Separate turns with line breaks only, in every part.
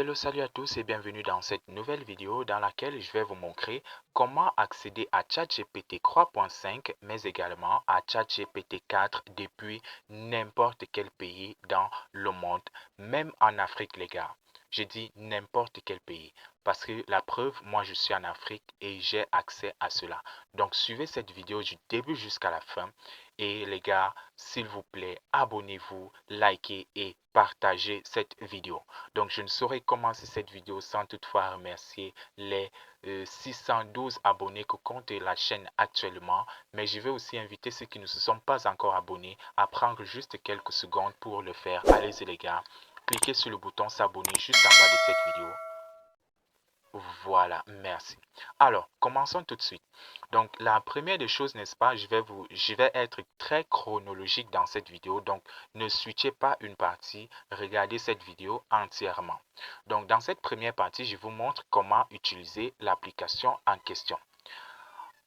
Hello, salut à tous et bienvenue dans cette nouvelle vidéo dans laquelle je vais vous montrer comment accéder à ChatGPT 3.5 mais également à ChatGPT 4 depuis n'importe quel pays dans le monde, même en Afrique les gars. J'ai dit n'importe quel pays parce que la preuve, moi je suis en Afrique et j'ai accès à cela. Donc suivez cette vidéo du début jusqu'à la fin et les gars, s'il vous plaît, abonnez-vous, likez et partagez cette vidéo. Donc, je ne saurais commencer cette vidéo sans toutefois remercier les 612 abonnés que compte la chaîne actuellement. Mais je vais aussi inviter ceux qui ne se sont pas encore abonnés à prendre juste quelques secondes pour le faire. Allez-y les gars, cliquez sur le bouton s'abonner juste en bas de cette vidéo. Voilà, merci. Alors, commençons tout de suite. Donc, la première des choses, n'est-ce pas, je vais être très chronologique dans cette vidéo. Donc, ne switchez pas une partie, regardez cette vidéo entièrement. Donc, dans cette première partie, je vous montre comment utiliser l'application en question.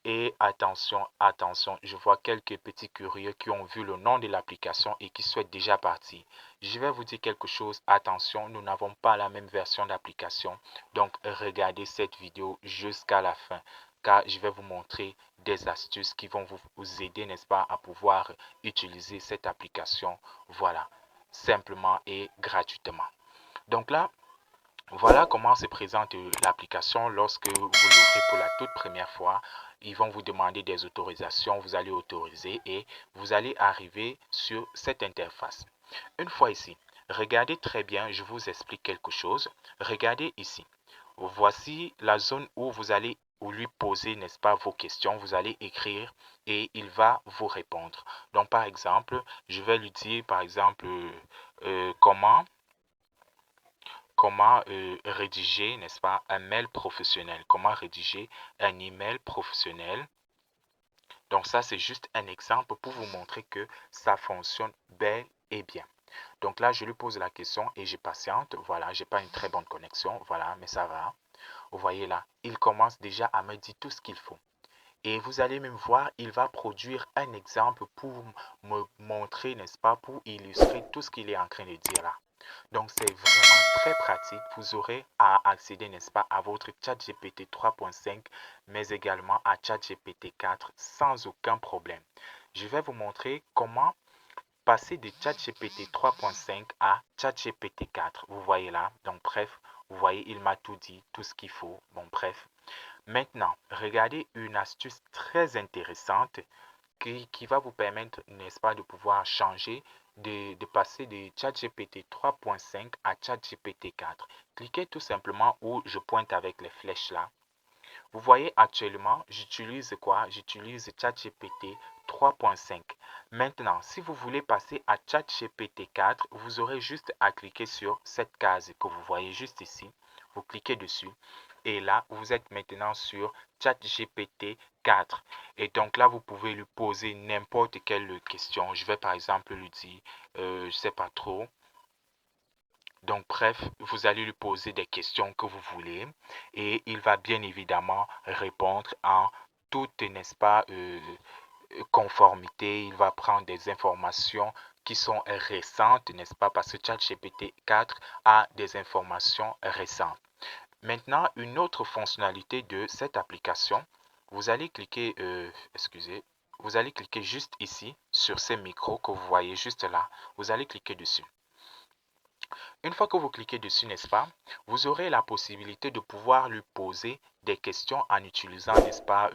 Et attention, attention, je vois quelques petits curieux qui ont vu le nom de l'application et qui souhaitent déjà partir. Je vais vous dire quelque chose, attention, nous n'avons pas la même version d'application. Donc, regardez cette vidéo jusqu'à la fin, car je vais vous montrer des astuces qui vont vous aider, n'est-ce pas, à pouvoir utiliser cette application. Voilà, simplement et gratuitement. Donc là, voilà comment se présente l'application lorsque vous l'ouvrez pour la toute première fois. Ils vont vous demander des autorisations, vous allez autoriser et vous allez arriver sur cette interface. Une fois ici, regardez très bien, je vous explique quelque chose. Regardez ici. Voici la zone où vous allez lui poser, n'est-ce pas, vos questions. Vous allez écrire et il va vous répondre. Donc, par exemple, je vais lui dire, par exemple, comment rédiger, n'est-ce pas, un mail professionnel, comment rédiger un email professionnel. Donc ça, c'est juste un exemple pour vous montrer que ça fonctionne bel et bien. Donc là, je lui pose la question et je patiente. Voilà, j'ai pas une très bonne connexion. Voilà, mais ça va. Vous voyez là, il commence déjà à me dire tout ce qu'il faut. Et vous allez même voir, il va produire un exemple pour me montrer, n'est-ce pas, pour illustrer tout ce qu'il est en train de dire là. Donc, c'est vraiment très pratique. Vous aurez à accéder, n'est-ce pas, à votre ChatGPT 3.5, mais également à ChatGPT 4 sans aucun problème. Je vais vous montrer comment passer de ChatGPT 3.5 à ChatGPT 4. Vous voyez là. Donc, bref, vous voyez, il m'a tout dit, tout ce qu'il faut. Bon, bref. Maintenant, regardez une astuce très intéressante qui va vous permettre, n'est-ce pas, de pouvoir changer, de passer de ChatGPT 3.5 à ChatGPT 4. Cliquez tout simplement où je pointe avec les flèches là. Vous voyez actuellement, j'utilise quoi? J'utilise ChatGPT 3.5. Maintenant, si vous voulez passer à ChatGPT 4, vous aurez juste à cliquer sur cette case que vous voyez juste ici. Vous cliquez dessus et là, vous êtes maintenant sur ChatGPT 4. Et donc là, vous pouvez lui poser n'importe quelle question. Je vais par exemple lui dire, je ne sais pas trop. Donc, bref, vous allez lui poser des questions que vous voulez et il va bien évidemment répondre en toute, n'est-ce pas, conformité. Il va prendre des informations qui sont récentes, n'est-ce pas, parce que ChatGPT 4 a des informations récentes. Maintenant, une autre fonctionnalité de cette application, vous allez cliquer, vous allez cliquer juste ici sur ces micros que vous voyez juste là. Vous allez cliquer dessus. Une fois que vous cliquez dessus, n'est-ce pas, vous aurez la possibilité de pouvoir lui poser des questions en utilisant, n'est-ce pas,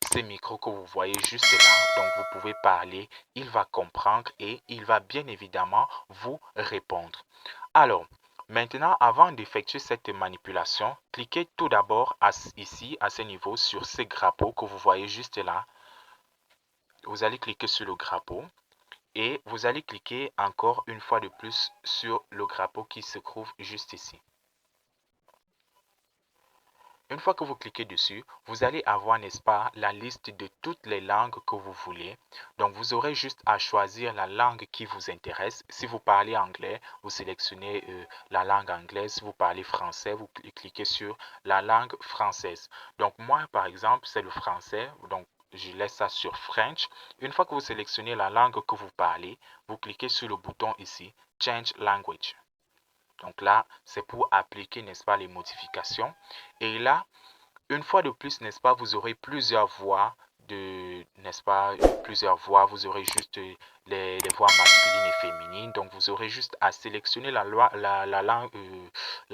ces micros que vous voyez juste là. Donc, vous pouvez parler, il va comprendre et il va bien évidemment vous répondre. Alors, maintenant, avant d'effectuer cette manipulation, cliquez tout d'abord ici, à ce niveau, sur ces grappos que vous voyez juste là. Vous allez cliquer sur le grappot. Et vous allez cliquer encore une fois de plus sur le grappot qui se trouve juste ici. Une fois que vous cliquez dessus, vous allez avoir, n'est-ce pas, la liste de toutes les langues que vous voulez. Donc, vous aurez juste à choisir la langue qui vous intéresse. Si vous parlez anglais, vous sélectionnez la langue anglaise. Si vous parlez français, vous cliquez sur la langue française. Donc, moi, par exemple, c'est le français. Donc, je laisse ça sur French. Une fois que vous sélectionnez la langue que vous parlez, vous cliquez sur le bouton ici, Change Language. Donc là, c'est pour appliquer, n'est-ce pas, les modifications. Et là, une fois de plus, n'est-ce pas, vous aurez plusieurs voix n'est-ce pas, plusieurs voix. Vous aurez juste les voix masculines et féminines. Donc, vous aurez juste à sélectionner la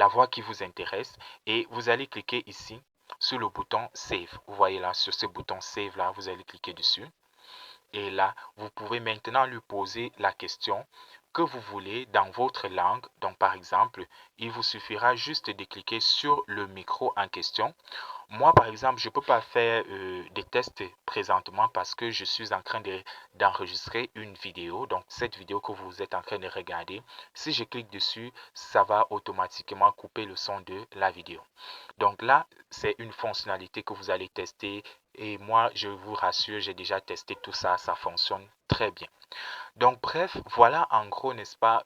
voix qui vous intéresse et vous allez cliquer ici sur le bouton Save. Vous voyez là, sur ce bouton Save là, vous allez cliquer dessus. Et là, vous pouvez maintenant lui poser la question que vous voulez dans votre langue. Donc, par exemple, il vous suffira juste de cliquer sur le micro en question. Moi, par exemple, je ne peux pas faire des tests présentement parce que je suis en train d'enregistrer une vidéo. Donc, cette vidéo que vous êtes en train de regarder, si je clique dessus, ça va automatiquement couper le son de la vidéo. Donc là, c'est une fonctionnalité que vous allez tester et moi, je vous rassure, j'ai déjà testé tout ça, ça fonctionne très bien. Donc bref, voilà en gros, n'est-ce pas,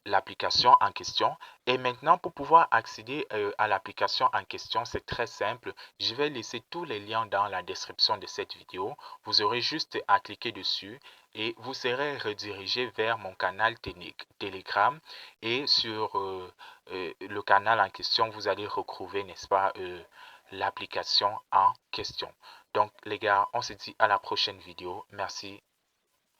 l'application en question. Et maintenant, pour pouvoir accéder à l'application en question, c'est très simple. Je vais laisser tous les liens dans la description de cette vidéo. Vous aurez juste à cliquer dessus et vous serez redirigé vers mon canal Telegram. Et sur le canal en question, vous allez retrouver, n'est-ce pas, l'application en question. Donc, les gars, on se dit à la prochaine vidéo. Merci.